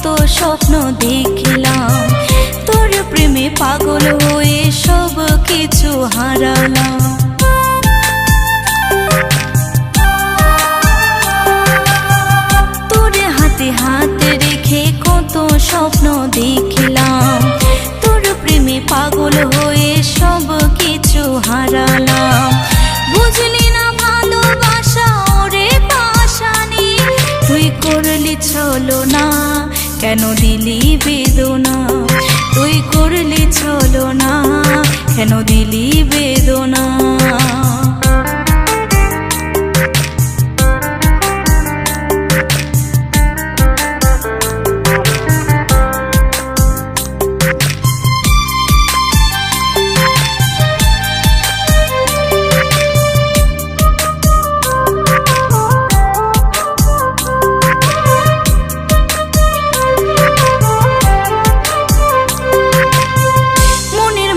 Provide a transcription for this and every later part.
কত স্বপ্ন দেখলাম, তোর প্রেমে পাগল হয়ে সব কিছু হারালাম। তোর হাতে হাত রেখে কত স্বপ্ন দেখলাম, তোর প্রেমে পাগল হয়ে সব কিছু হারালাম। বুঝলি না ভালোবাসা ওরে পাশানি, তুই করলি ছলনা, কেন দিলি বেদনা? তুই করলি ছলনা, কেন দিলি বেদনা?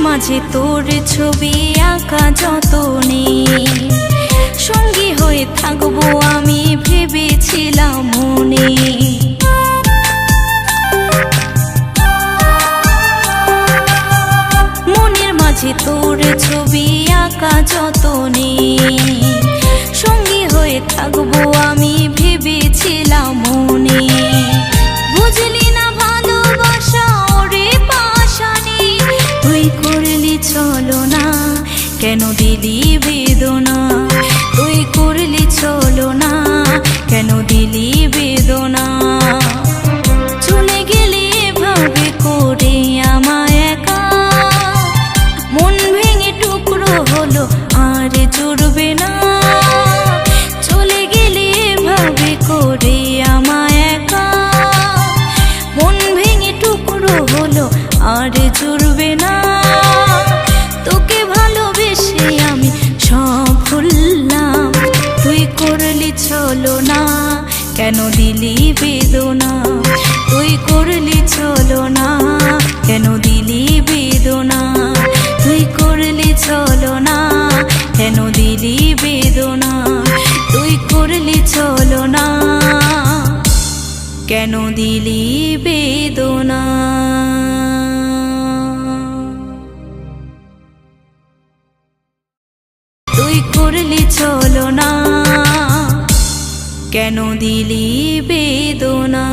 মাঝে তোর ছবি আঁকা যতনে, সঙ্গী হয়ে থাকবো আমি ভেবেছিলাম মনে। মনের মাঝে তোর ছবি আঁকা যতনে, সঙ্গী হয়ে থাকবো আমি ভেবেছিলাম মনে। বুঝলি না ভালোবাসা ওরে পাশানি, তুই করলি ছলনা, কেন দিলি বেদনা? তুই করলি ছলনা, কেন দিলি বেদনা? চলে গেলি এভাবে করে আমায় একা, মন ভেঙে টুকরো হলো আর জুড়বে না। চলে গেলি এভাবে করে আমায় একা, মন ভেঙে টুকরো হলো আর জুড়বে না। তোকে ভালোবেসে আমি সব ভুললাম, তুই করলি ছলনা, কেন দিলি বেদনা? তুই করলি ছলনা, কেন দিলি বেদনা? তুই করলি ছলনা, কেন দিলি বেদনা? তুই করলি ছলনা, কেন দিলি বেদনা? তুই করলি ছলনা, কেন দিলি বেদনা?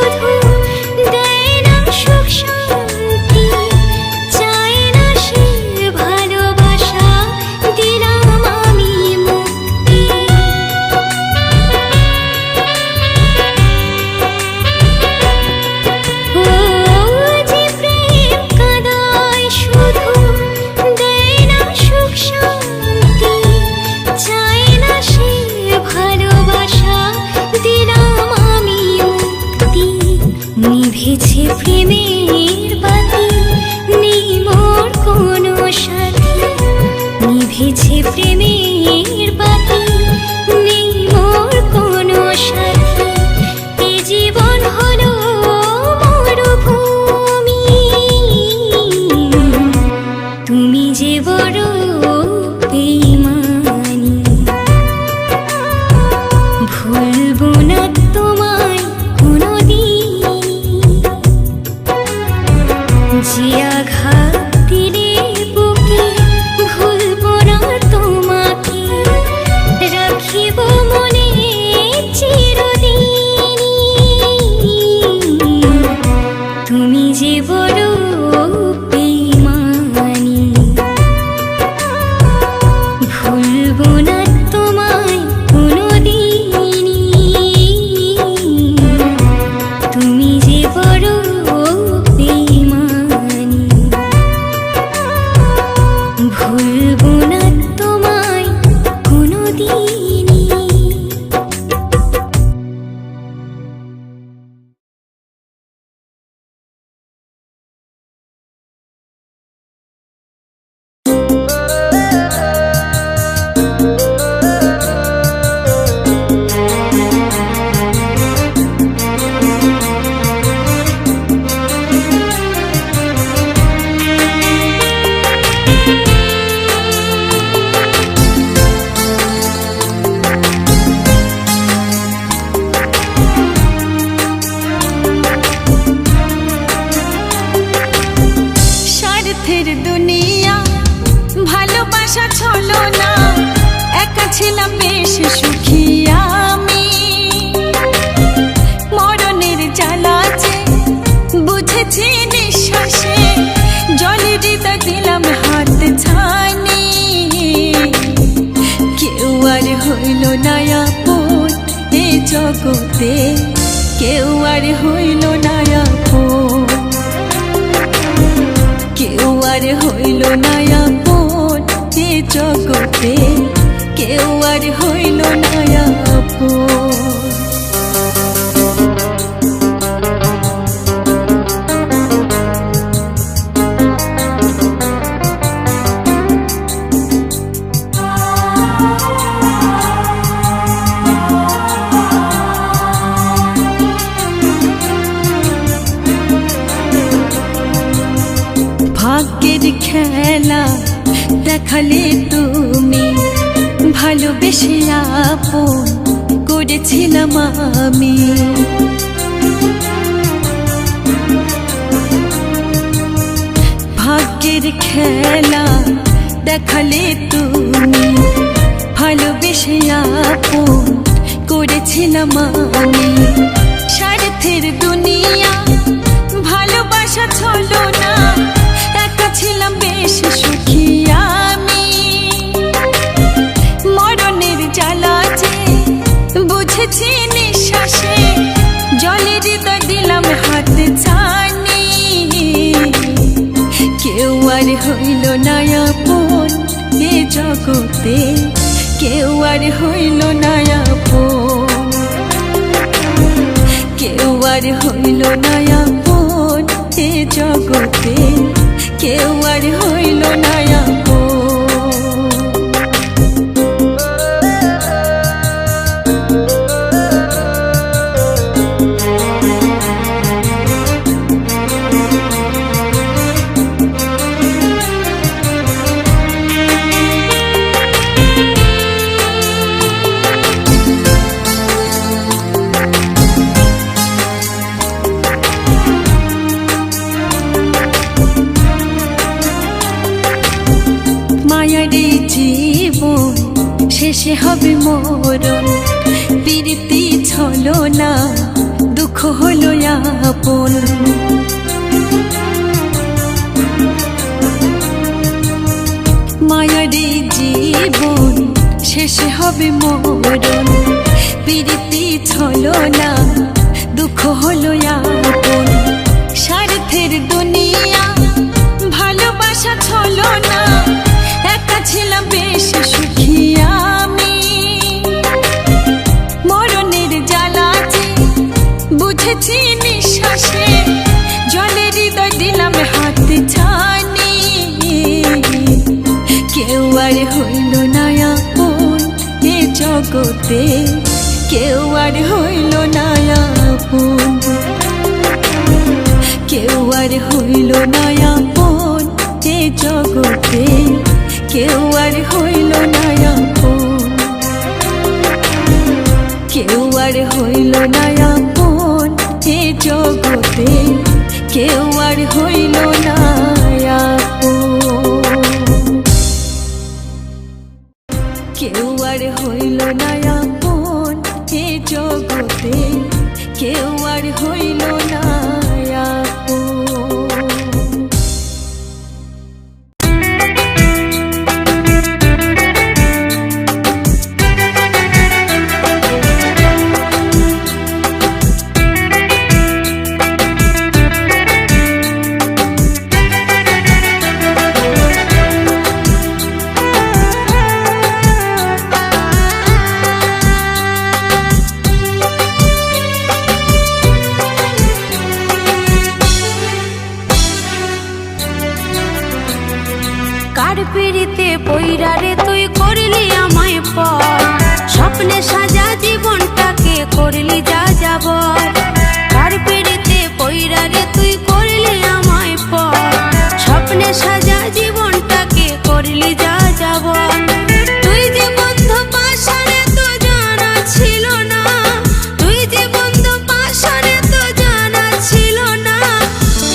শুধু দেয় না সুখ শান্তি, চায় না সে ভালোবাসা, দিলাম আমি মুক্তি। ও যে প্রেম কাঁদায় শুধু দেয় না সুখ শান্তি, চায় না সে ভালোবাসা, দিলাম আমি মুক্তি। নিভেছে প্রেমের বাতি, নেই মোর কোনো সাথী, নিভেছে প্রেমের বাতি, নেই মোর কোনো সাথী। এ জীবন হলো মরুভূমি, তুমি যে বড় বেঈমানি। ভুলবো না তোমায় কোনোদিন, যে আঘাত দিলে বুকে, ভুলবো না তোমাকে, রাখিব মনে চিরদিন। তুমি যে বড় বেঈমানি, ভুলবো না তোমায় কোনোদিন, তুমি যে বড় বেঈমানি, ভুলবো না তোমায় কোনোদিন। স্বার্থের দুনিয়া, ভালোবাসা ছলো না, একা ছিলাম বেশ সুখী আমি। মরণের জ্বালা যে বুঝেছি নিঃশ্বাসে, জলে হৃদয় দিলাম হাত ছানি। কেউ আর হইল না আপন এ জগতে, কেউ আর হইল না আপন, কেউ আর হইল না আপন এ জগতে, কেউ আর হইল না আপন। ভাগ্যের খেলা দেখালে তুমি, ভালোবেসে আপন করেছিলাম আমি। ভাগ্যের খেলা দেখালে তুমি, ভালোবেসে আপন করেছিলাম আমি। স্বার্থের দুনিয়া, ভালোবাসা ছলো না, একা ছিলাম বেশ সুখী আমি। মরণের জ্বালা যে বুঝেছি নিঃশ্বাসে, জলে হৃদয় দিলাম হাত ছানি। কেউ আর হইল না আপন এ জগতে, কেউ আর হইল না আপন, কেউ আর হইল না আপন এ জগতে, কেউ আর হইল না আপন। শেষে হবে মরণ, প্রীতি ছলো না, দুঃখ হলো আপন। মায়ারে জীবন শেষে হবে মরণ, প্রীতি ছলো না দুঃখ হলো আপন। স্বার্থের দুনিয়া ভালোবাসা ছলো না, একা ছিলাম বেশ সুখী আমি। মরণের জ্বালা যে বুঝেছি নিঃশ্বাসে, জলে হৃদয় দিলাম হাত ছানি। কেউ আর হইল না আপন এ জগতে, কেউ আর হইল না আপন, কেউ আর হইল না আপন এ জগতে, কেউ আর হইল না আপন, কেউ আর হইল না আপন এ জগতে, কেউ আর হইল না আপন, কেউ আর হইল না আপন এ জগতে, কেউ আর হইল না আপন। কার পিড়িতে পইরা রে তুই করলি আমায় পর, স্বপ্নে সাজা জীবনটাকে করলি যা যাবর। কার পিড়িতে পইরা রে তুই করলি আমায় পর, স্বপ্নে সাজা জীবনটাকে করলি যা যাবর। তুই যে বন্ধু পাশারে তো জানা ছিল না, তুই যে বন্ধু পাশারে তো জানা ছিল না।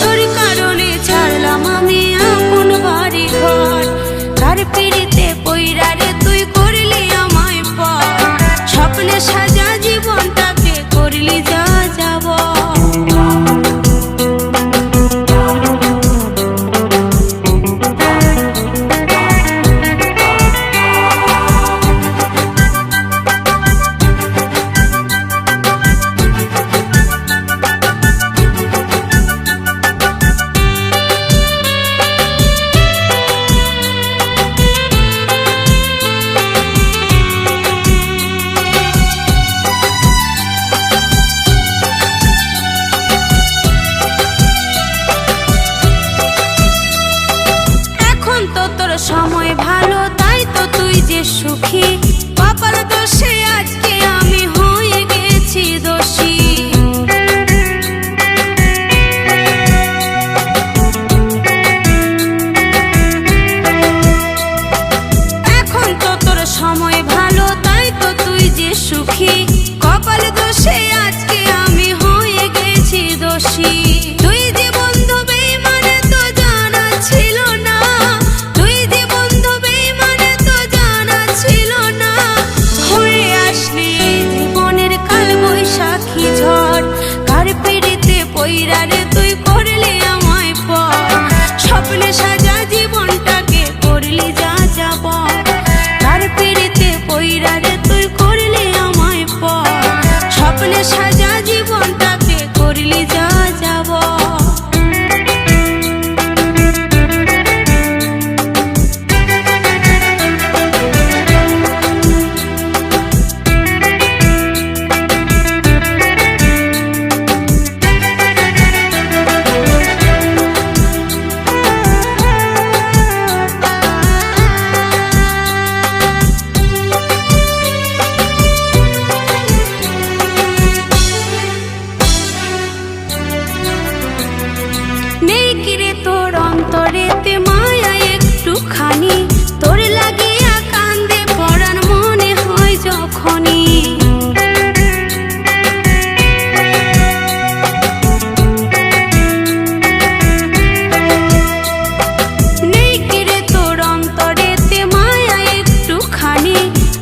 তোর কারণে ছাড়লাম আমি আপন বাড়ি ঘর, কার পিড়িতে পইরা রে তুই করলি আমায় পর, স্বপ্নে সাজা জীবনটাকে করলি যা যাবর। সময় ভালো তাই তো তুই যে সুখী, কপাল দোষে আজকে আমি হয়ে গেছি দোষী। এখন তো তোর সময় ভালো তাই তো তুই যে সুখী, কপাল দোষে আজকে আমি হয়ে গেছি দোষী। তুই যে বন্ধু বেঈমানে তো জানা ছিল না, তুই যে বন্ধু বেঈমানে তো জানা ছিল না। হয়ে আসলি জীবনের কাল বৈশাখী ঝড়, কার পিড়িতে পইরা রে তুই করলি আমায় পর, স্বপ্নে সাজা জীবনটাকে করলি যা যাবর। কার পিড়িতে পইরা রে তুই করলি আমায় পর, স্বপ্নে সাজা জীবনটাকে করলি যা যাবর। নেই কিরে তোর অন্তরেতে মায়া একটুখানি, তোর লাগিয়া কান্দে পরাণ মনে হয় যখনই। নেই কিরে তোর অন্তরেতে মায়া একটুখানি,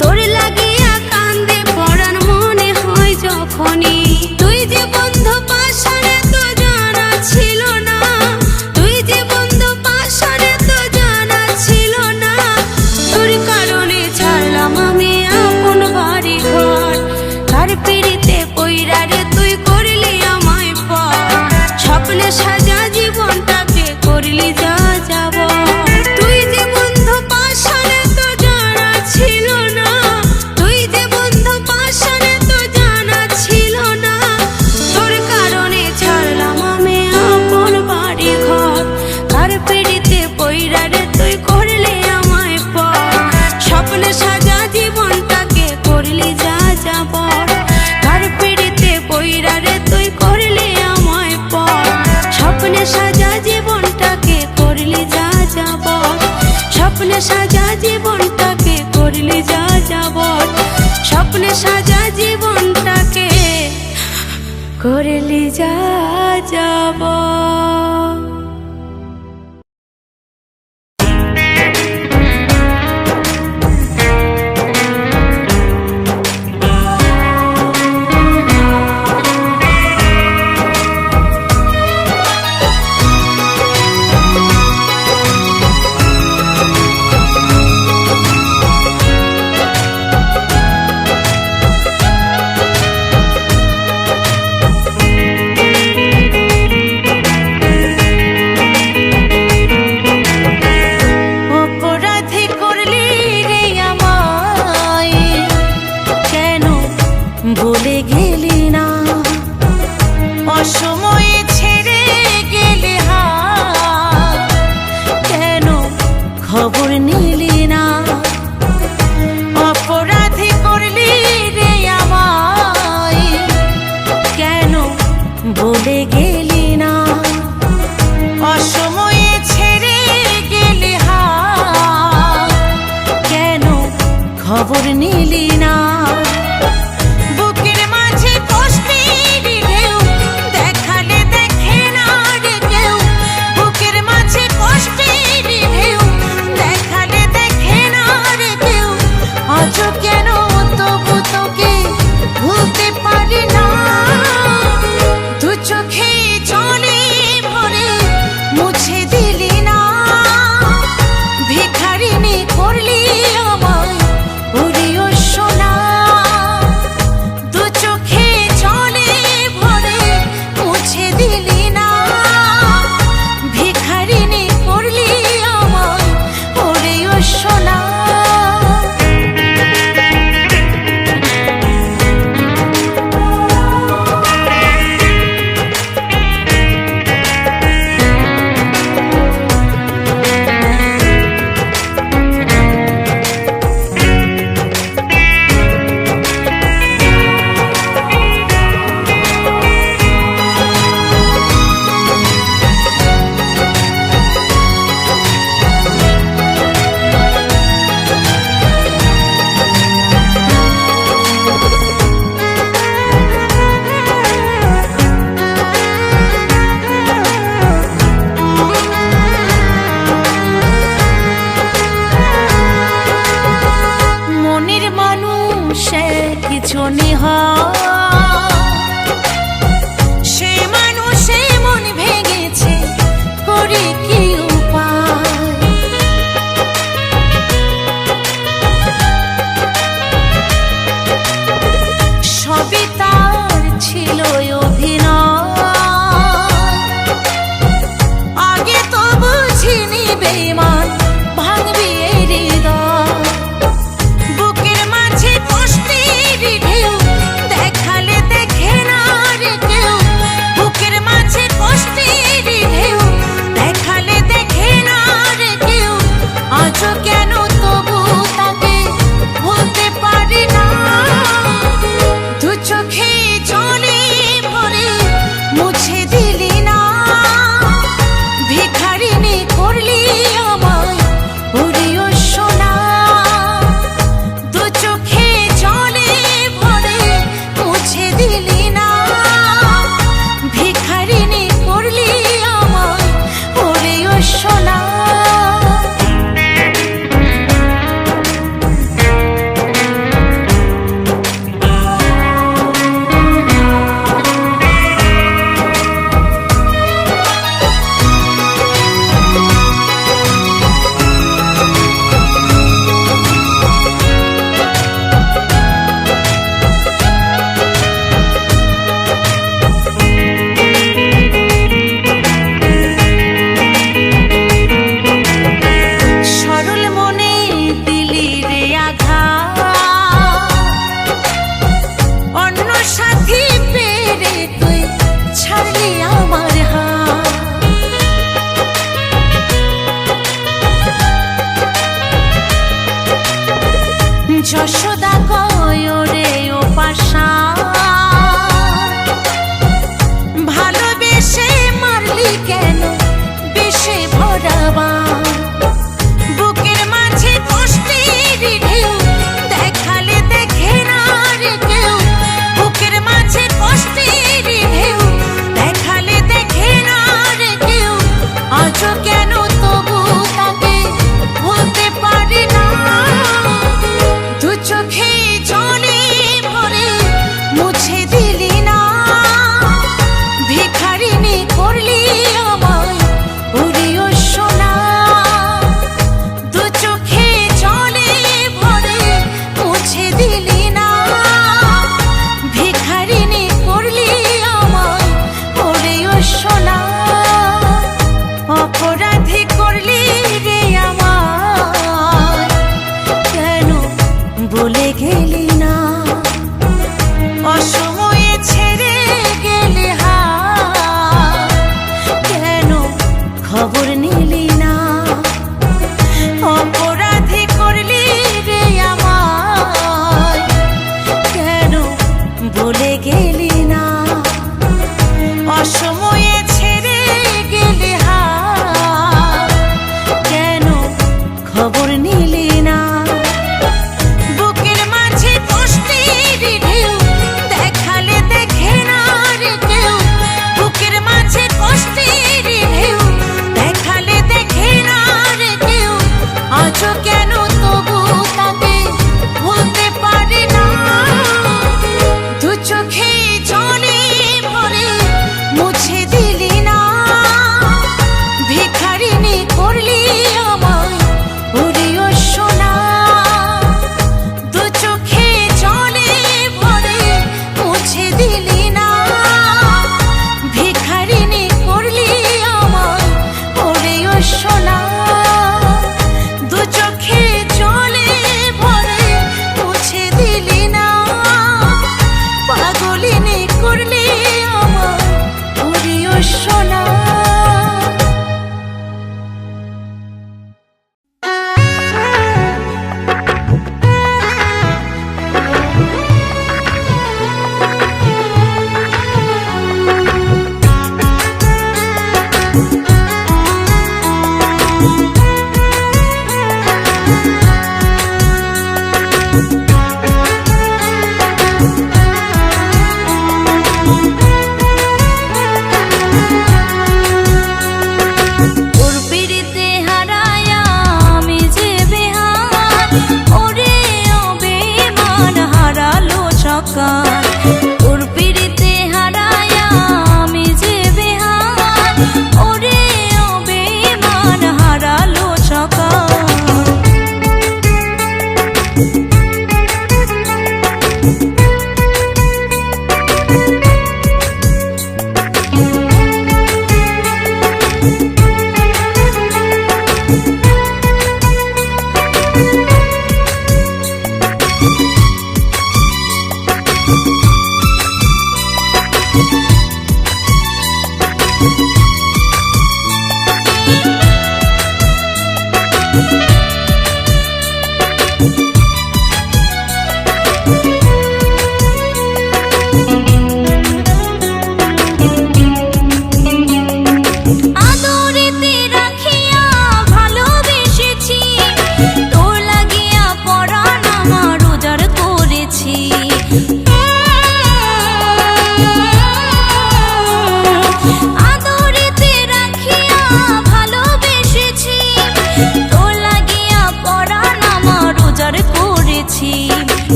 তোর লাগিয়া কান্দে পরাণ মনে হয় যখনই। তুই যে বন্ধু পাশান জীবনটাকে করলি যা যাবত, স্বপ্নে সাজা জীবনটাকে করলি যা যাবত। ভুলে গেলি না, অসময়ে ছেড়ে গেলি হাত, কেন খবর নিলি না? অপরাধী করলি রে আমায়, কেন ভুলে গেলি না? অসময়ে ছেড়ে গেলি হাত, কেন খবর নিলি না? কেন তবু তোকে ভুলতে পারি না, দু চোখে জলে ভরে মুছে দিলি না, ভিখারিনী করলি আমায় ওরে ও সোনা।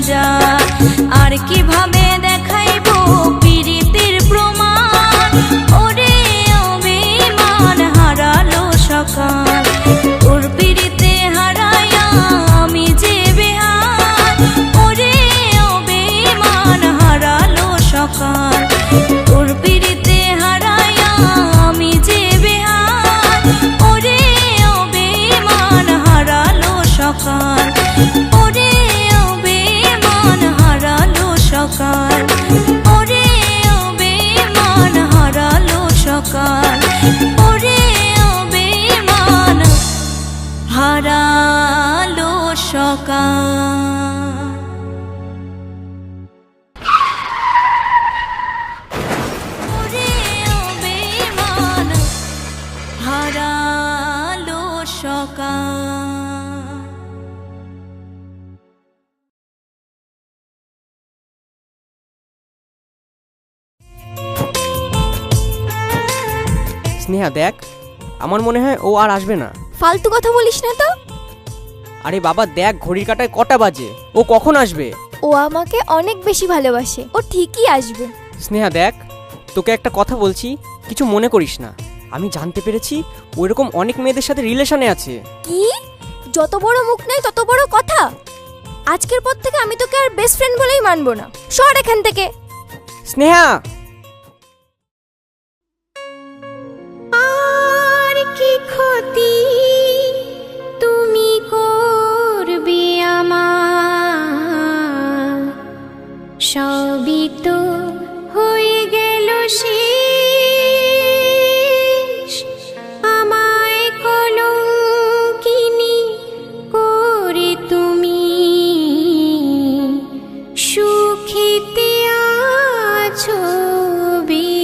মজা। আর কিভাবে দেখাইবো পীড়িতের প্রমাণ, ওরে ও বেঈমান হারালো সকাল। তোর পীড়িতে হারায়া আমি যে বেহাল, ওরে ও বেঈমান হারালো সকাল। তোর পীড়িতে হারায়া আমি যে বেহাল, ওরে ও বেঈমান হারালো সকাল। ওরে ও বেঈমান হারালো সকাল। ওরে ও বেঈমান হারালো সকাল। ওরে ও বেঈমান হারালো সকাল। ওরে ও বেঈমান হারালো সকাল। স্নেহা দেখ, আমার মনে হয় ও আর আসবে না। ফালতু কথা বলিস না তো। আরে বাবা দেখ, ঘড়ির কাঁটায় কটা বাজে, ও কখন আসবে? ও আমাকে অনেক বেশি ভালোবাসে, ও ঠিকই আসবে। স্নেহা দেখ, তোকে একটা কথা বলছি, কিছু মনে করিস না। আমি জানতে পেরেছি ও এরকম অনেক মেয়েদের সাথে রিলেশনে আছে। কি? যত বড় মুখ নেই তত বড় কথা। আজকের পর থেকে আমি তোকে আর বেস্ট ফ্রেন্ড বলেই মানবো না। সর এখান থেকে। স্নেহা, আর কি ক্ষতি তুমি করবে আমার, সবই তো হয়ে গেল শেষ। আমায় কলঙ্কিনী করে তুমি সুখেতে আছো বেশ।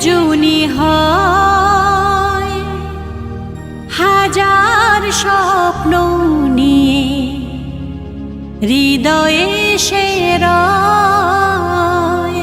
জুনি হয় হাজার স্বপ্ন নিয়ে হৃদয়ে সে রয়।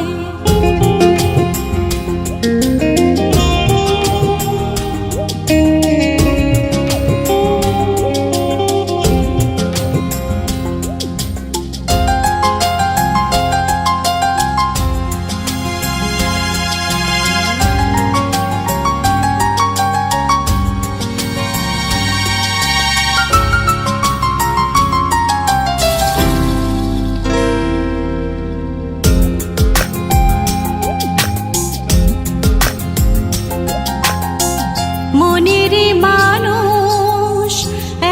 মনের মানুষ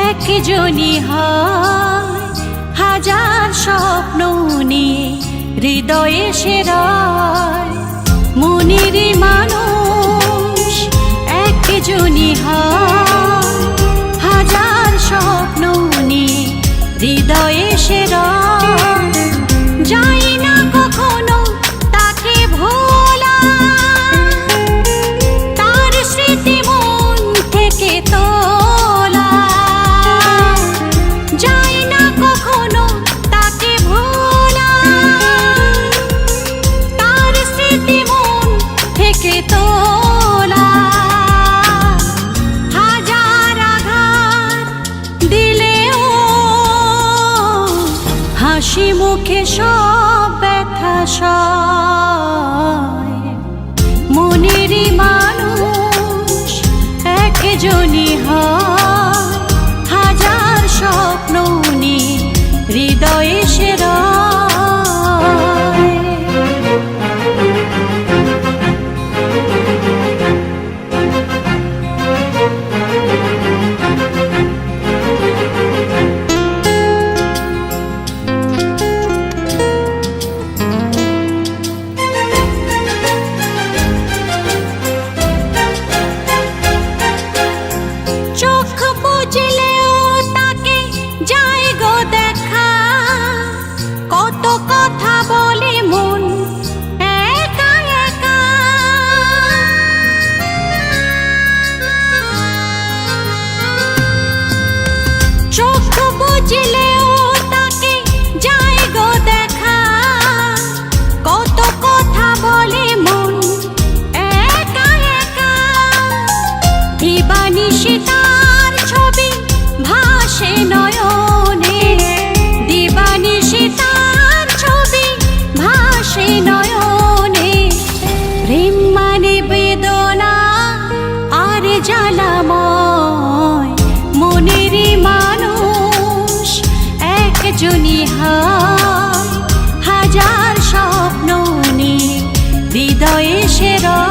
একজনই হয় হাজার স্বপ্ন নিয়ে হৃদয়ে সে রয়। মনের মানুষ একজনই হয় হাজার স্বপ্ন নিয়ে হৃদয়ে সে রয়। যাই না কখনো তাকে ভোলা, তার স্মৃতি মন থেকে তোলা। যাই না কখনো তাকে ভোলা, তার স্মৃতি মন থেকে তোলা। হাজার আঘাত দিলেও হাসি মুখে সব ব্যথা সয়। মনের মানুষ একজনই হয় হাজার স্বপ্ন নিয়ে হৃদয়ে সে রয়। চোখ বুঝলেও তাকে যায় গো দেখা, কত কথা বলে মন একা একা। চোখ বুঝলেও তাকে যায় গো দেখা, কত কথা বলে মন একা একা। দিবানিশি তার ছবি ভাসে নয়নে, দিবানিশি তার ছবি ভাসে নয়নে। প্রেম মানে বেদনা আর জ্বালাময়, মনের মানুষ একজনই হয় হাজার স্বপ্ন নিয়ে হৃদয়ে সে রয়।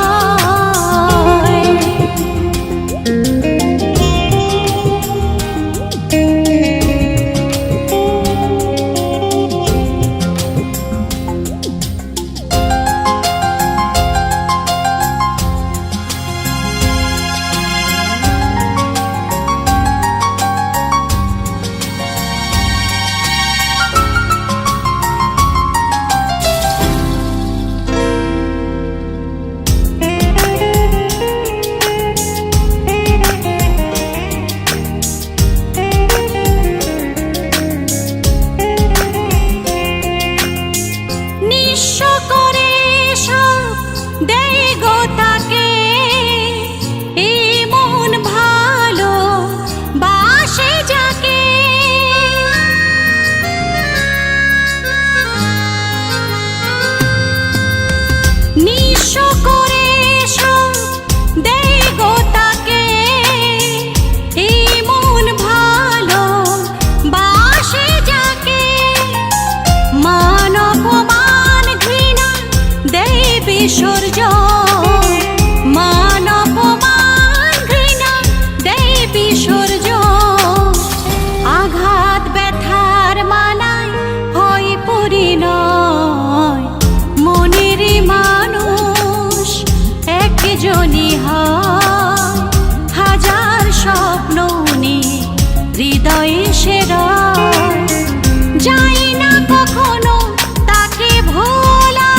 নিঃস্ব করে সব দেয় গো তাকে, এই মন ভালো বাসে যাকে। নিঃস্ব করে সব দেয় গো তাকে, এই মন ভালো বাসে যাকে। মান অপমান ঘৃণা দেয় বিসর্জন, মান অপমান ঘৃণা দেয় বিসর্জন। আঘাত ব্যথার মালায় হয় পরিণয়, মনের মানুষ একজনই হয় হাজার স্বপ্ন নিয়ে হৃদয়ে সে রয়। যাই না কখনো তাকে ভোলা,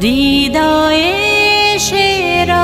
হৃদয়ে সেরা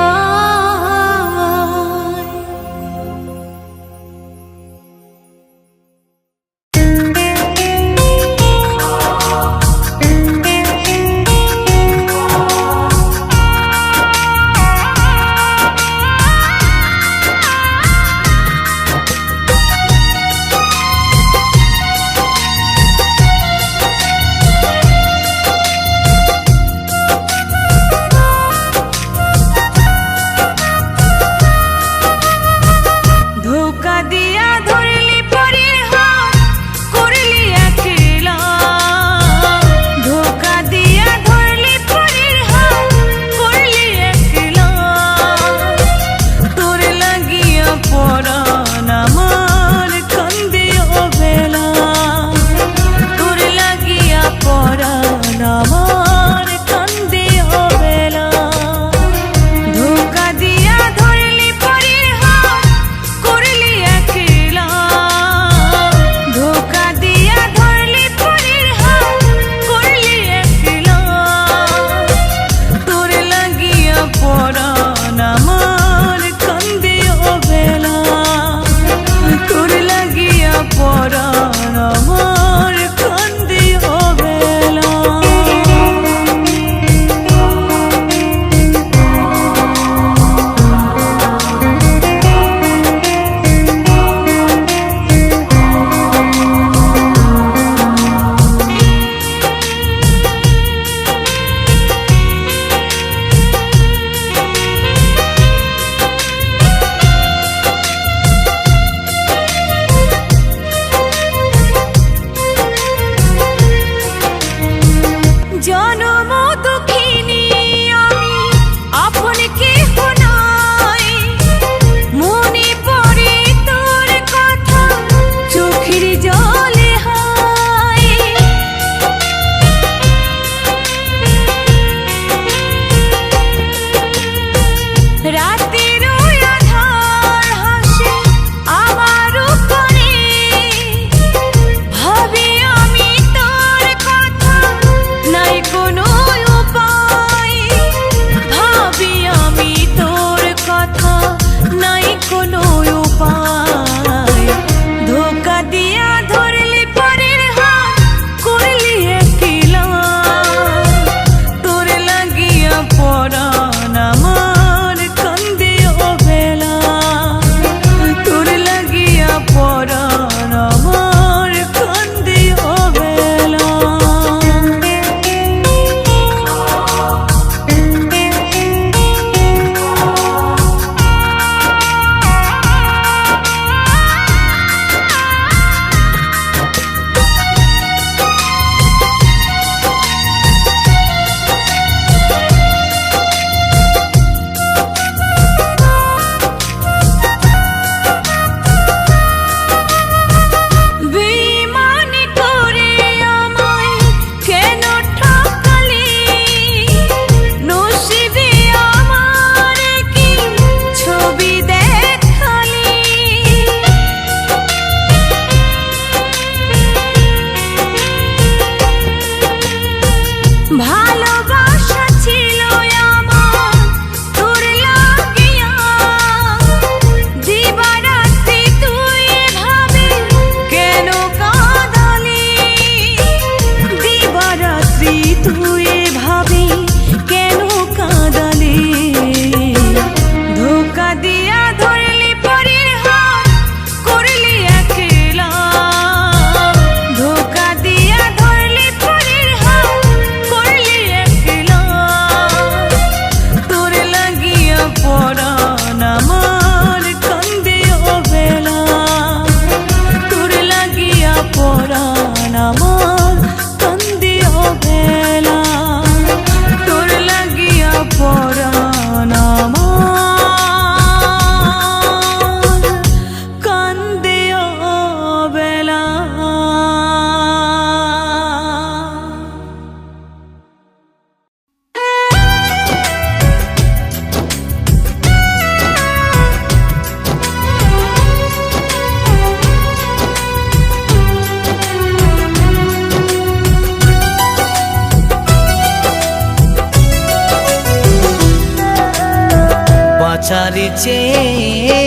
বাঁচারি চেয়ে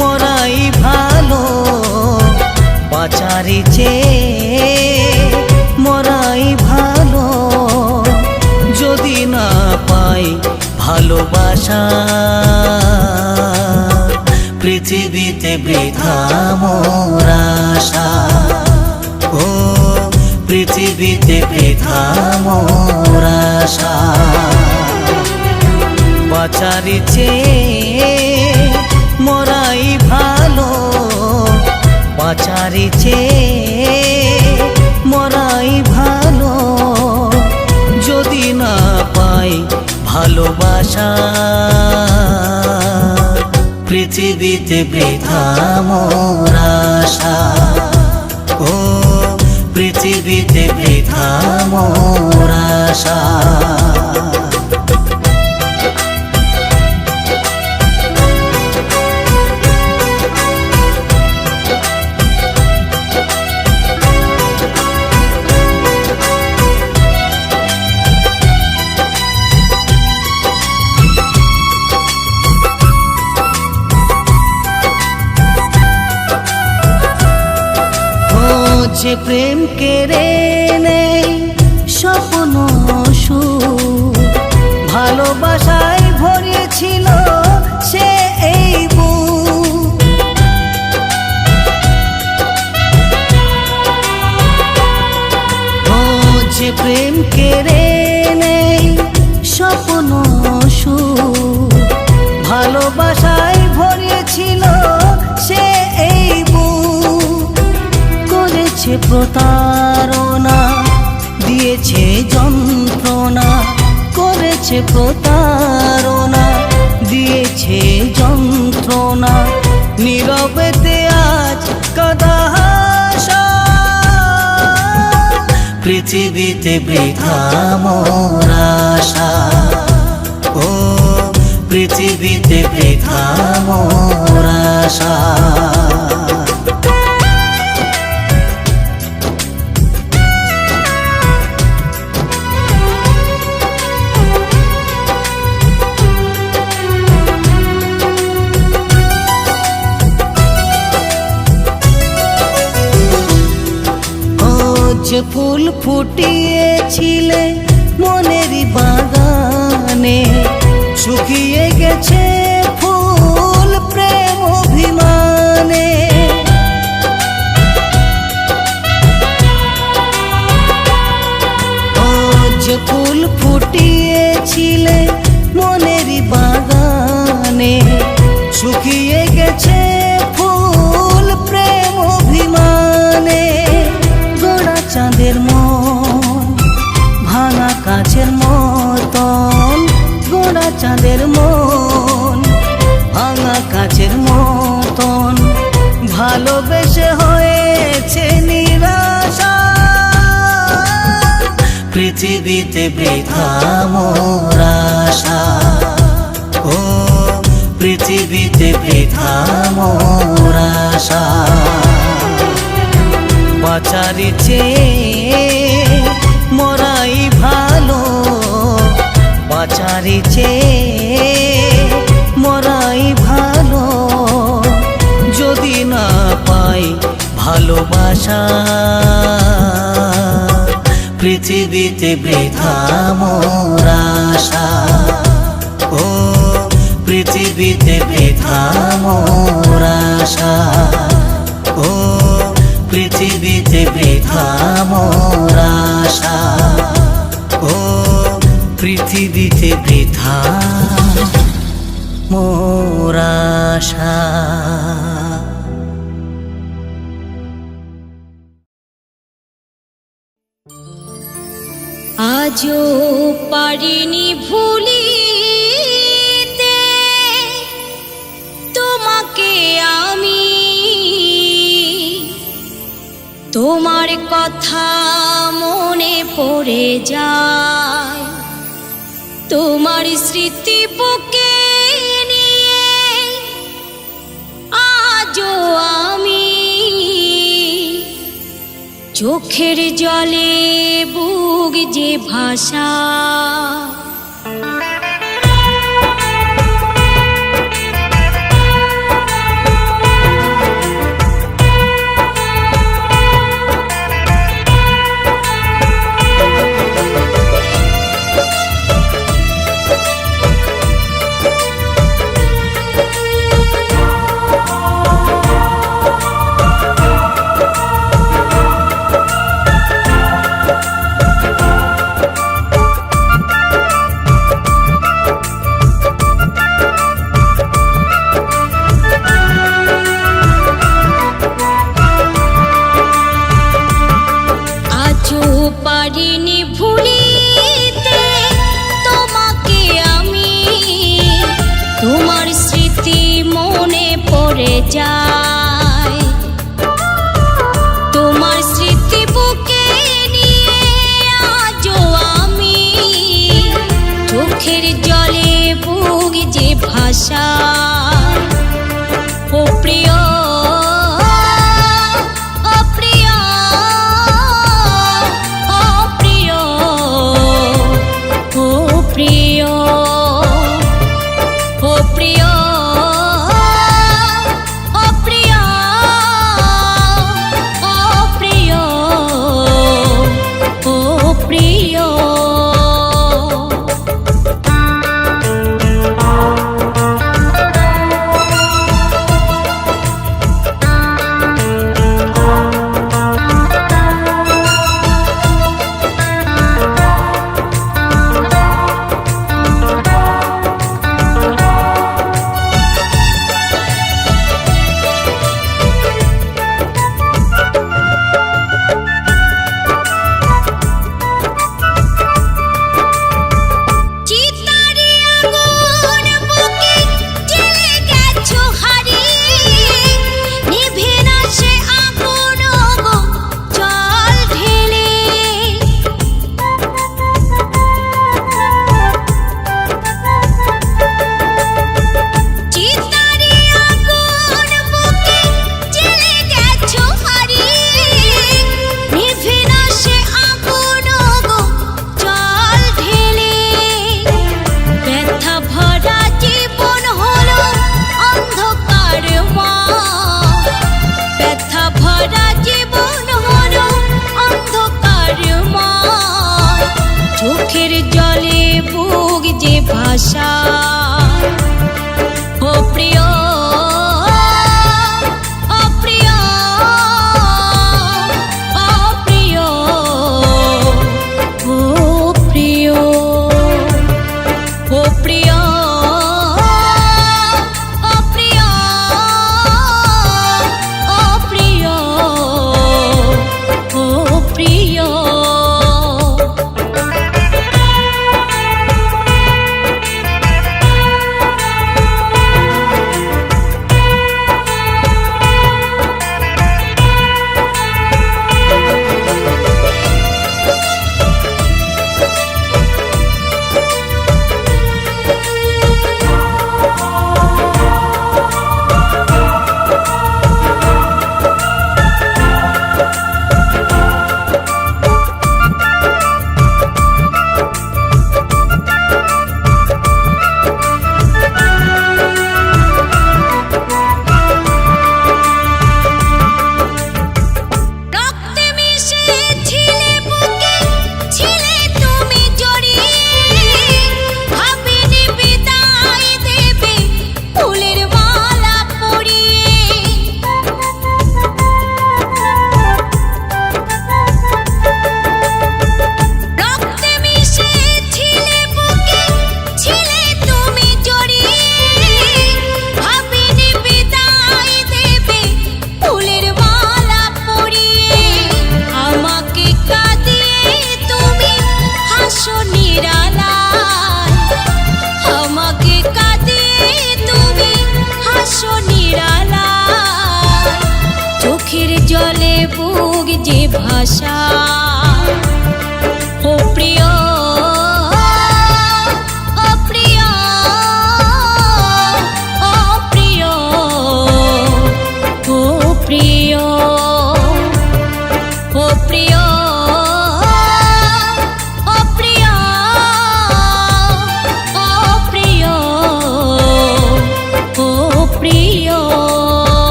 মরাই ভালো, বাঁচারি চেয়ে মরাই ভালো, যদি না পাই ভালোবাসা পৃথিবীতে বৃথা মোর আশা। ও পৃথিবীতে বৃথা মোর আশা। বাঁচারি চেয়ে মরাই ভালো, বাঁচারি চেয়ে মরাই ভালো, যদি না পাই ভালোবাসা পৃথিবীতে বৃথা মোর আশা। ও পৃথিবীতে বৃথা মোর আশা। যে প্রেম কেড়ে নেই স্বপ্ন সুখ, ভালোবাসায় ভরিয়েছিল সে এই বুক। ও যে প্রেম কেড়ে নেই স্বপ্ন সুখ, ভালোবাসায় ভরিয়েছিল সে এই বুক। করেছে প্রতারণা, দিয়েছে যন্ত্রণা, করেছে প্রতারণা, দিয়েছে যন্ত্রণা, নীরবেতে আজ কাঁদা হাসা পৃথিবীতে বৃথা মোর আশা। ও পৃথিবীতে বৃথা মোর আশা। যে ফুল ফুটিয়েছিলে মনেরই বাগানে, শুকিয়ে গেছে ফুল প্রেম অভিমানে। ও যে ফুল ফুটিয়েছিলে মনেরই বাগানে, শুকিয়ে গেছে ফুল প্রেম অভিমানে। গোড়া চাঁদের মন ভাঙা কাছের মতন, গোড়া চাঁদের মন ভাঙা কাছের মতন, ভালোবেসে হয়েছে নিরাশা পৃথিবীতে বৃথা মোর আশা। ও পৃথিবীতে বৃথা মোর আশা। বাঁচারি চেয়ে মরাই ভালো, বাঁচারি চেয়ে মরাই ভালো, যদি না পাই ভালোবাসা পৃথিবীতে বৃথা মোর আশা। ও পৃথিবীতে বৃথা মোর আশা। ও পৃথিবীতে বৃথা মোর আশা। ও পৃথিবীতে বৃথা মোর আশা। আজও পারিনি ভুলিতে তোমাকে আমি, তোমার কথা মনে পড়ে যায়, তোমার স্মৃতি বুকে নিয়ে আজও আমি চোখের জলে বুক যে ভাষা। ভুলিতে তোমাকে আমি, তোমার স্মৃতি মনে পড়ে যায়, তোমার স্মৃতি বুকে নিয়ে আজও আমি, চোখের জলে বুক যে ভাষা। ও প্রিয়, ও প্রিয়, ও প্রিয়, ও প্রিয়, ও প্রিয়, ও প্রিয়, ও প্রিয়, ও প্রিয়। চিতারি আগুন বুকে জ্বেলে গেছো হারিয়ে, নিভে না সে আগুন গো জল ঢেলে। চিতারি আগুন বুকে জ্বেলে গেছো হারিয়ে, নিভে না সে আগুন গো জল ঢেলে। ব্যথা ভরা জীবন হলো অন্ধকারময়, ব্যথা ভরা জীবন হলো অন্ধকারময়, চোখের জলে বুক যে ভাষা। ও প্রিয়, ও প্রিয়, ও প্রিয়, ও প্রিয়, ও প্রিয়, ও প্রিয়, ও প্রিয়, ও প্রিয়।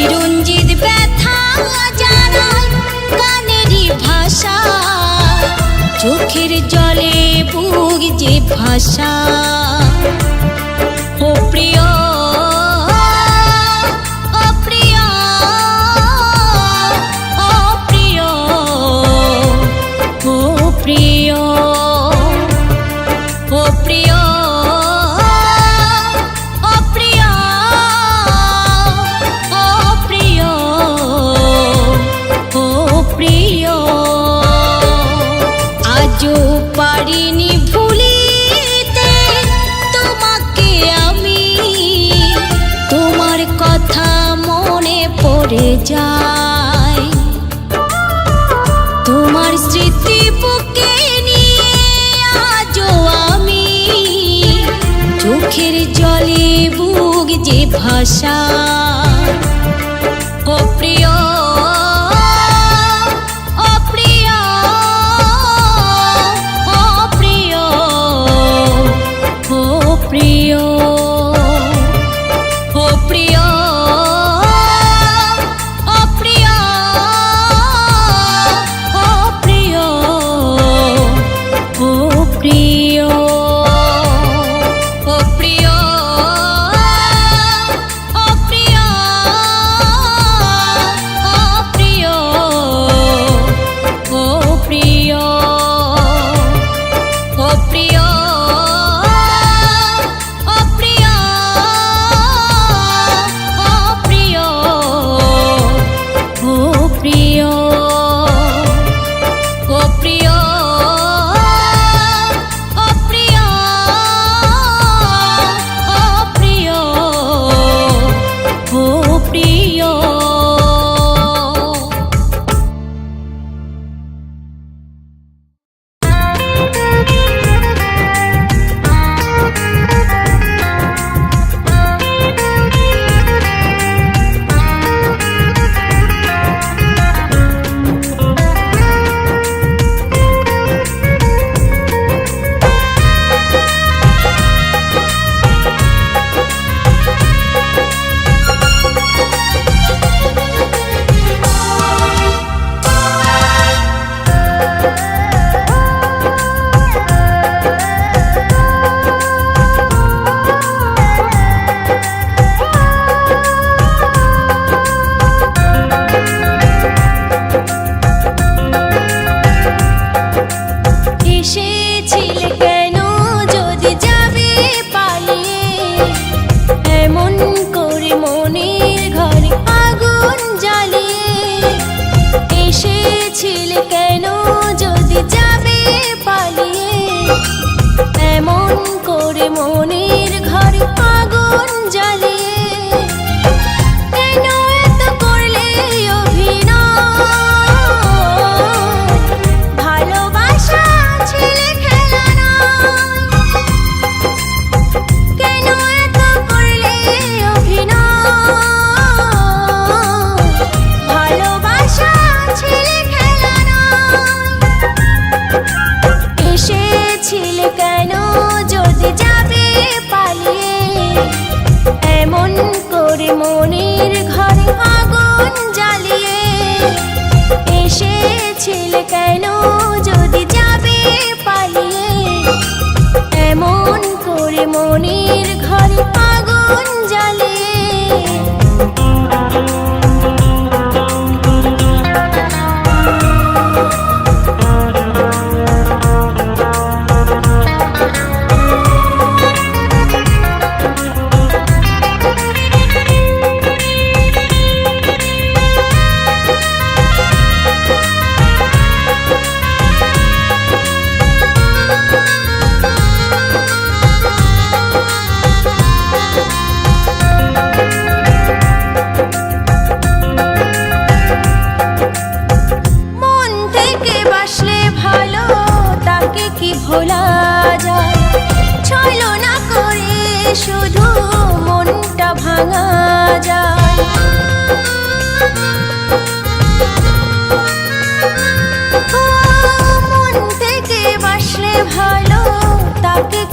চিরঞ্জিত ব্যথা জানায় গানেরই ভাষা, চোখের জলে বুক যে ভাষা। ও প্রিয়, ও প্রিয়, ও প্রিয়, ও প্রিয়, ও প্রিয়, ও প্রিয়, ও প্রিয়, ও প্রিয়। আজও পারিনি ভুলিতে তোমাকে আমি, তোমার কথা মনে পড়ে যায়। তোমার স্মৃতি বুকে নিয়ে আজও আমি, চোখের জলে বুক যে ভাষা। ও প্রিয়, ও প্রিয়, ও প্রিয়, ও প্রিয়, ও প্রিয়, ও প্রিয়, ও প্রিয়, ও প্রিয়, ও প্রিয়, ও প্রিয়,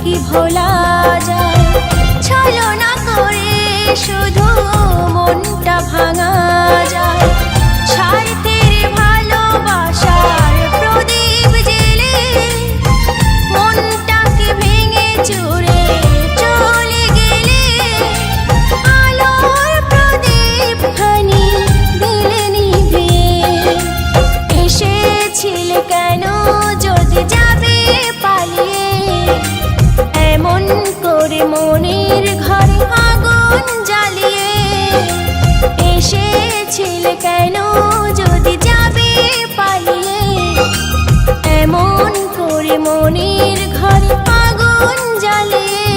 কি ভোলা যায়, ছলনা করে শুধু মনটা ভাঙা এসেছিলে কেন যদি যাবে পালিয়ে এমন করে মনের ঘরে আগুন জ্বালিয়ে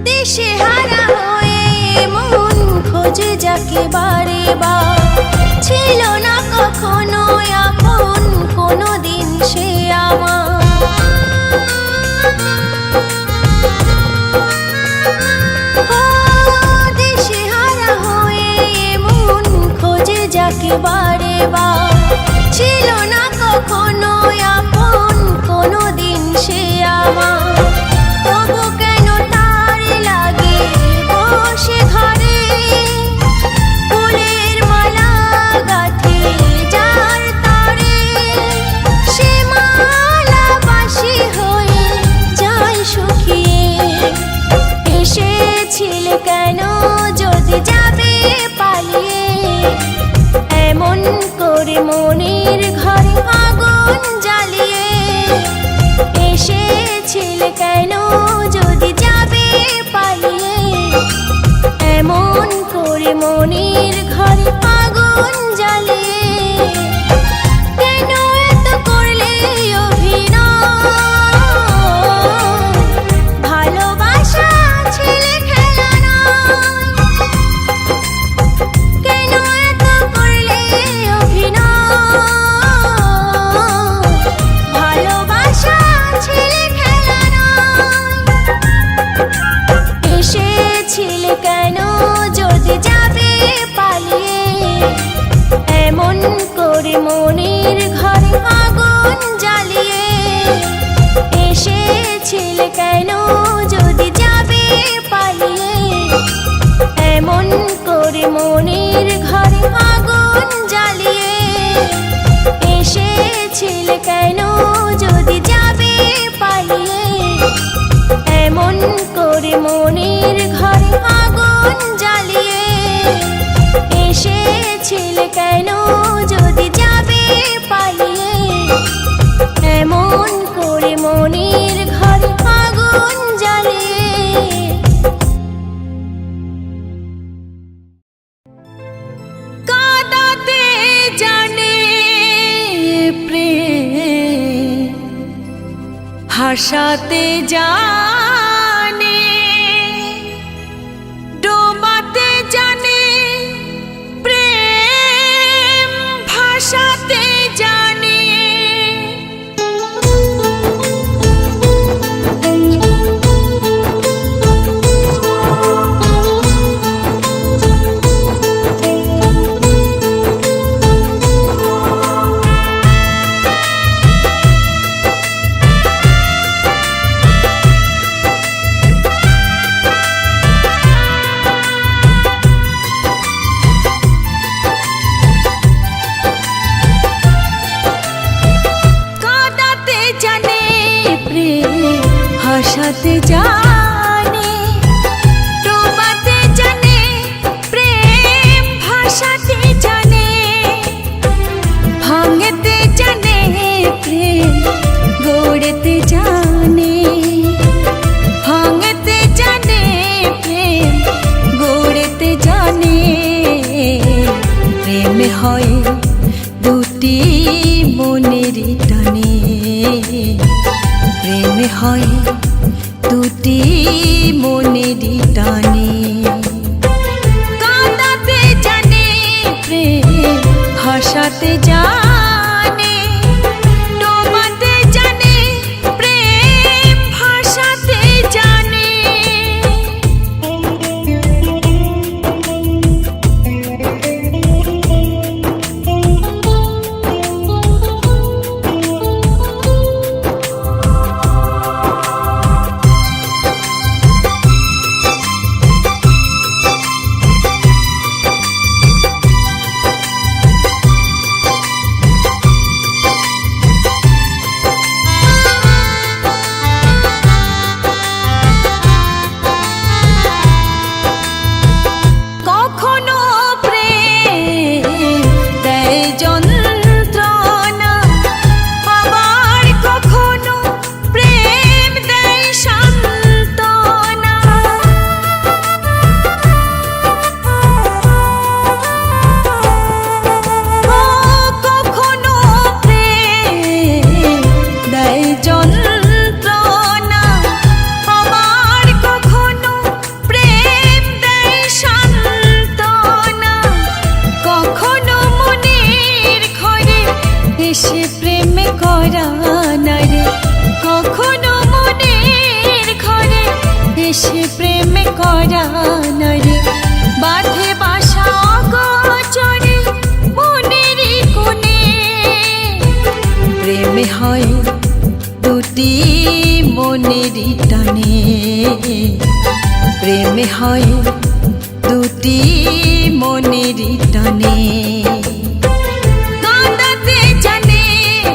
দিশেহারা হয়ে মন খোঁজে যাকে বারে বার ছিল না কখনো আপন কোনোদিন সে আমার ও দিশেহারা হয়ে মন খোঁজে যাকে বারে বার ছিল না কখনো আপন কোনোদিন সে আমার তবু কেন তার লাগে বসে ঘরে ফুলের মালা গাঁথে যার তারে সে মালা বাসি হয়ে যায় শুকিয়ে এসেছিলে কেন যদি যাবে পালিয়ে এমন করে মনের ঘরে আগুন জ্বালিয়ে এসেছিলে কেন যদি যাবে পালিয়ে এমন করে মনের ঘরে আগুন জ্বালিয়ে কেন এত করলে অভিনয় ভালোবাসা ছেলে খেলা নয় কেন এত করলে অভিনয় ভালোবাসা ছেলে খেলা নয় এসেছিলে কেন যদি যাবে পালিয়ে এমন করে মনের ঘরে আগুন জ্বালিয়ে এসেছিলে কেন যদি যাবে পালিয়ে এমন করে মনের ঘরে আগুন জ্বালিয়ে এসেছিলে কেন যদি যাবে পালিয়ে এমন করে মনের ঘরে আগুন জ্বালিয়ে এসেছিলে কেন যদি যাবে পালিয়ে এমন করে মনের ঘরে আগুন জ্বালিয়ে কাঁদাতে জানে প্রেম হাসাতে জানে ডোবাতে জানে প্রেম ভাসাতে জানে কাঁদাতে জানে প্রেম হাসাতে জানে ডোবাতে জানে প্রেম ভাসাতে জানে ভাঙতে জানে প্রেম গড়তে জানে ভাঙতে জানে প্রেম গড়তে জানে প্রেম হয় দুটি মনের টানে প্রেম হয় দুটি মনের টানে কাঁদাতে জানে প্রেম হাসাতে জানে ডোবাতে জানে প্রেম ভাসাতে জানে প্রেম হয় দুটি মনেরই টানে কাঁদাতে জানে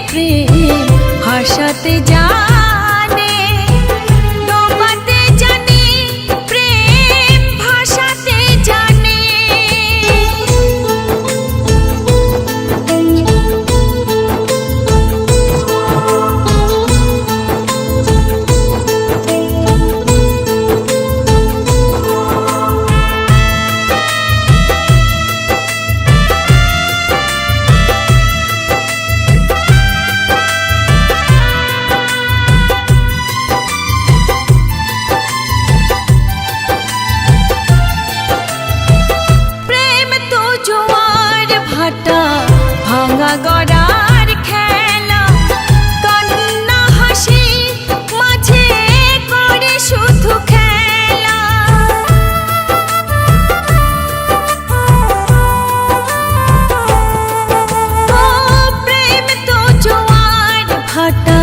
প্রেম হাসাতে জানে ডোবাতে জানে প্রেম ভাসাতে জানে প্রেম তো জোয়ার ভাটা ভাঙা গড়ার খেলা কান্না হাসি মাঝে করে শুধু খেলা ও প্রেম তো জোয়ার ভাটা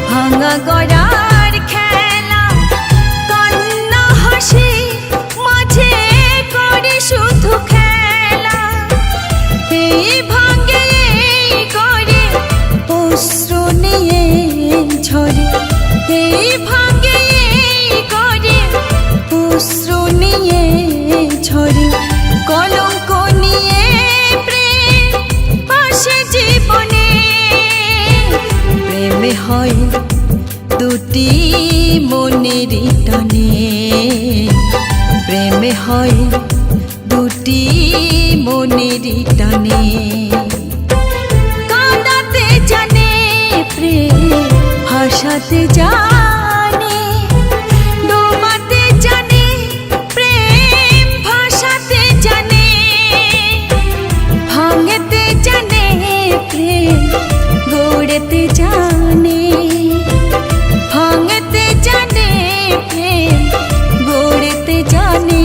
ভাঙা গড়ার খেলা কান্না হাসি মাঝে করে শুধু খেলা এই ভাঙে এই করে অশ্রু নিয়ে ঝরে এই ভাঙে এই করে অশ্রু নিয়ে ঝরে কলঙ্ক নিয়ে প্রেম আসে জীবনে প্রেমে হয় দুটি মনেরই টানে প্রেমে হয় দুটি মনেরই টানে কাঁদাতে জানে প্রেম হাসাতে জানে ডোবাতে জানে প্রেম ভাসাতে জানে ভাঙতে জানে প্রেম গড়তে জানে ভাঙতে জানে প্রেম গড়তে জানে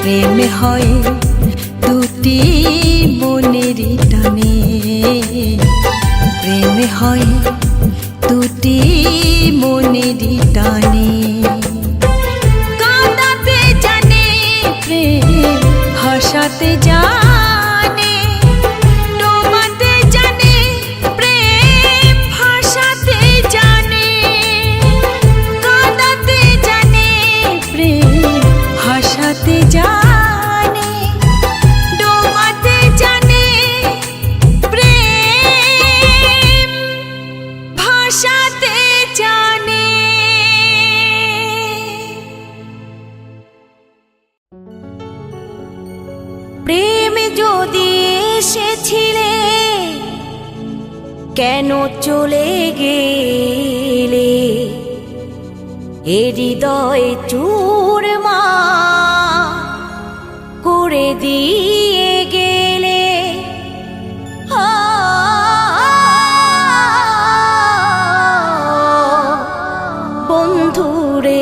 প্রেম হয় দুটি মনেরই টানে প্রেম হয় দুটি মনেরই টানে কাঁদাতে জানে প্রেম হাসাতে জানে ডোবাতে জানে প্রেম ভাসাতে জানে কাঁদাতে জানে প্রেম হাসাতে জানে ডোবাতে জানে প্রেম ভাসাতে জানে প্রেম যদি এসেছিলে কেন চলে গেলে এ হৃদয় চূরমা করে দিয়ে গেলে বন্ধুরে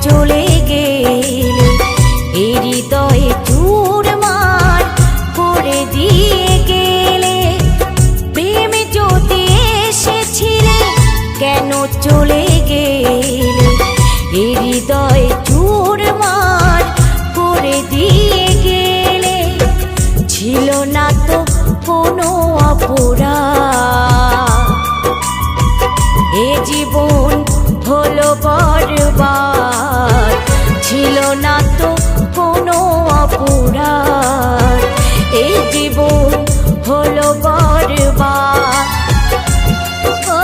চলে গেলে এই হৃদয়ে চুরমার করে দিয়ে গেলে প্রেমে যদি এসেছিলে কেন চলে গেলে এই হৃদয়ে চুরমার করে দিয়ে গেলে ছিল না তো কোনো অপরাধ এ জীবন হলো বরবাদ ছিল না তো কোনো অপরাধ এই জীবন হলো বরবাদ ও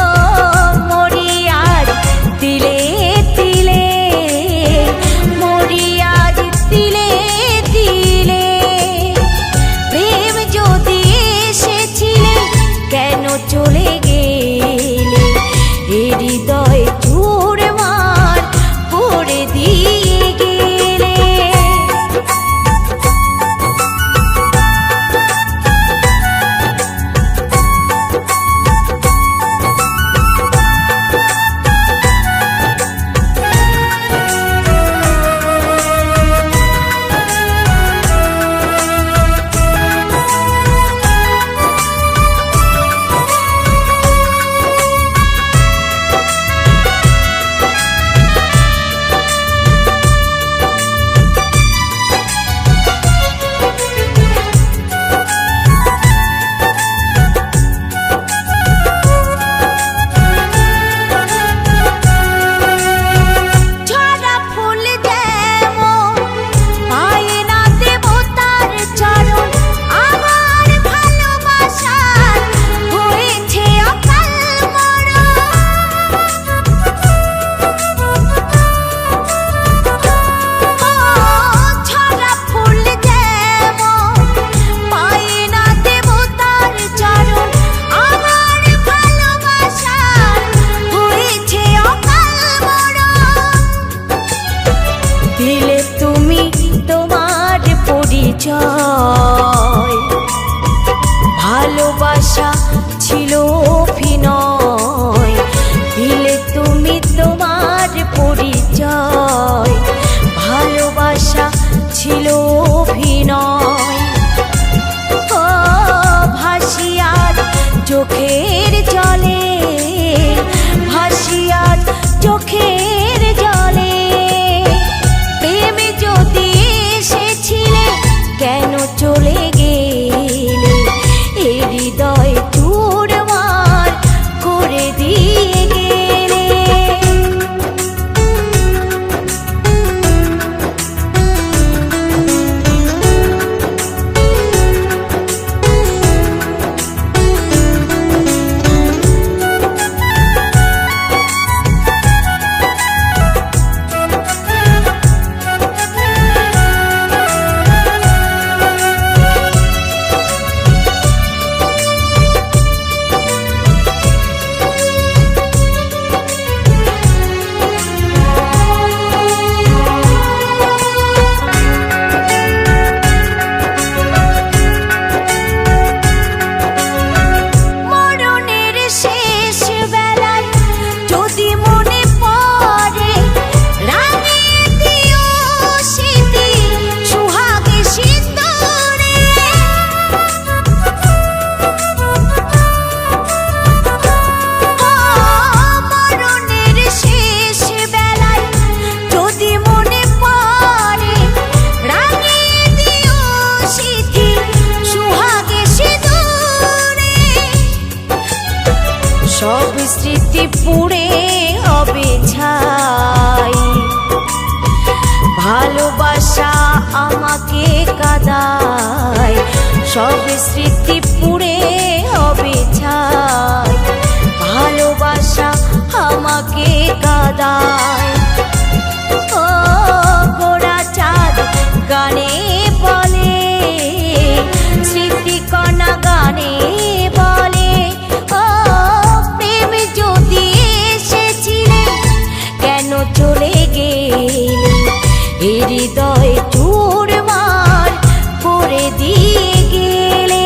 পরিচয়, ভালোবাসা ছিল অভিনয়, দিলে তুমি তোমার পরিচয়, ভালোবাসা ছিল অভিনয়। ও ভাসিয়ার চোখের জলে, ভাসিয়ার চোখের জলে, প্রেমে যদি এসেছিলে কেন চলে গেলে, এ হৃদয় চুরমার করে দিয়ে গেলে। মরণের শেষ বেলায় যদি মনে পড়ে, রাঙিয়ে দিও স্মৃতি সুহাগে সিঁদুরে। মরণের শেষ বেলায় যদি মনে পড়ে, রাঙিয়ে দিও স্মৃতি সুহাগে সিঁদুরে। সব স্মৃতি পুড়ে হবে ছাই, ভালোবাসা আমাকে কাঁদায়, সব স্মৃতি পুড়ে হবে ছাই, ভালোবাসা আমাকে কাঁদায়। ও গোরা চাঁদ গানে বলে, স্মৃতিকণা গানে বলে, ও প্রেম যদি এসেছিলে কেন চলে গেলে, এ হৃদয় চুরমার করে দিয়ে গেলে।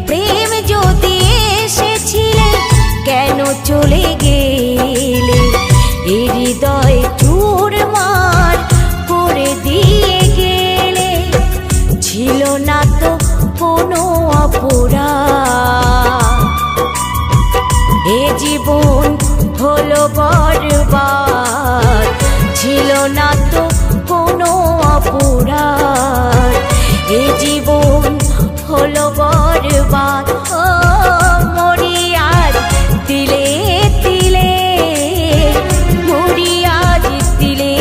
প্রেম যদি এসেছিলে কেন চলে গেলে, এ হৃদয় চুরমার করে দিয়ে গেলে। ছিল না তো কোনো অপরাধ, এ জীবন হলো বরবাদ, ছিল না তো কোনো অপরাধ, এ জীবন হলো বরবাদ। ও মরিয়ার তিলে তিলে, মরিয়ার তিলে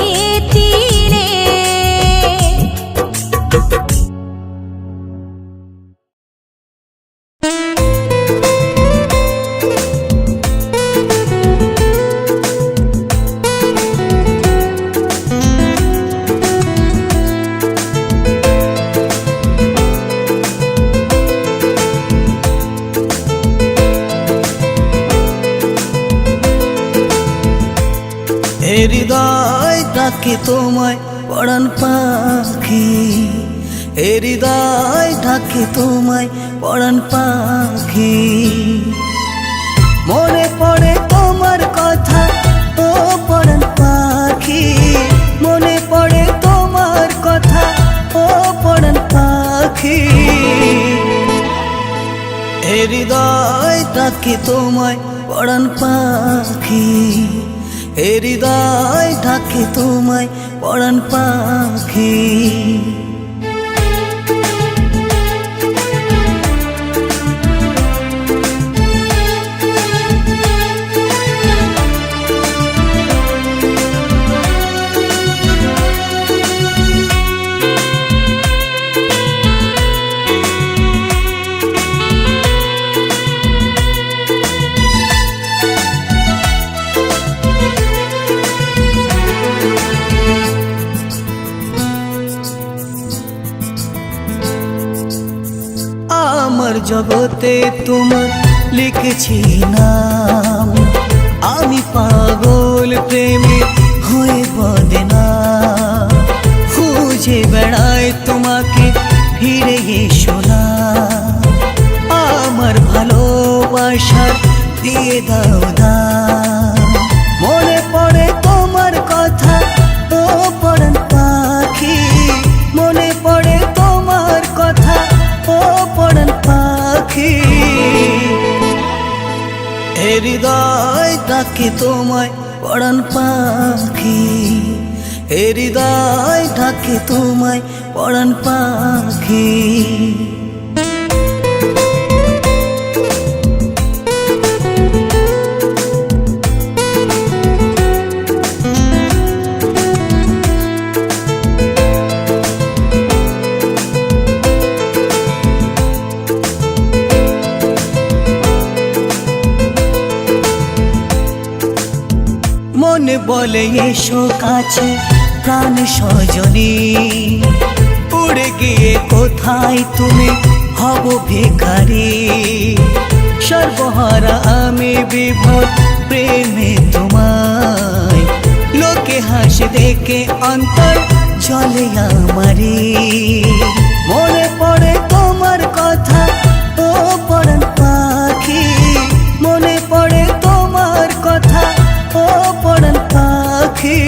তিলে। এ হৃদয় ডাকে তোমায় পরাণ পাখি, এ হৃদয় ডাকে তোমায় পরাণ পাখি। মনে পড়ে তোমার কথা ও পরাণ পাখি, মনে পড়ে তোমার কথা ও পরাণ পাখি। এ হৃদয় ডাকে তোমায় পরাণ পাখি, এ হৃদয় ডাকে তোমায় পরাণ পাখি। আমার জগতে তোমার লিখেছি নাম, আমি পাগল প্রেমে হয়ে বদনাম। খুঁজে বেড়াই তোমাকে দিয়ে দাও দাম। মনে পড়ে তোমার কথা ও পরাণ পাখি, মনে পড়ে তোমার কথা ও পরাণ পাখি। এ হৃদয় ডাকে তোমায় পরাণ পাখি, এ হৃদয় ডাকে তোমায় পরাণ পাখি। মনে বলে এসো কাছে প্রাণ সজনী, উড়ে গিয়ে কোথায় তুমি হব ভিখারি। সর্বহারা আমি বিভোর প্রেমে তোমায়, লোকে হাসে দেখে অন্তর চলে আমারি। মনে পড়ে তোমার কথা ও পরাণ পাখি, মনে পড়ে তোমার কথা ও পরাণ পাখি।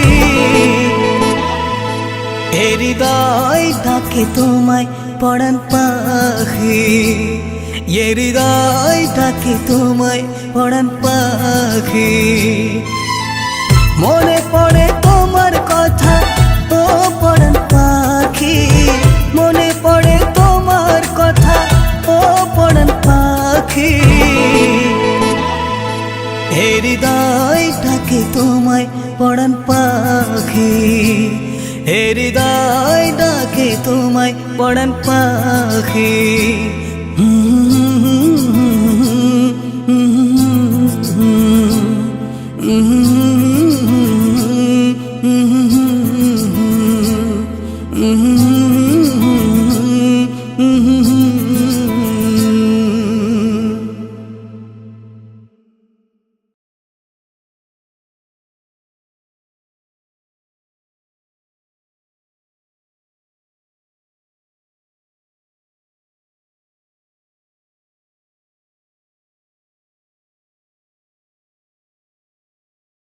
এ হৃদয় ডাকে তোমায় পরাণ পাখি, এ হৃদয় ডাকে তোমায় পরাণ পাখি। মনে পড়ে তোমার কথা ও পরাণ পাখি, মনে পড়ে তোমার কথা ও পরাণ পাখি। এ হৃদয় ডাকে তোমায় পরাণ পাখি, এ হৃদয় ডাকে তোমায় পরাণ পাখি।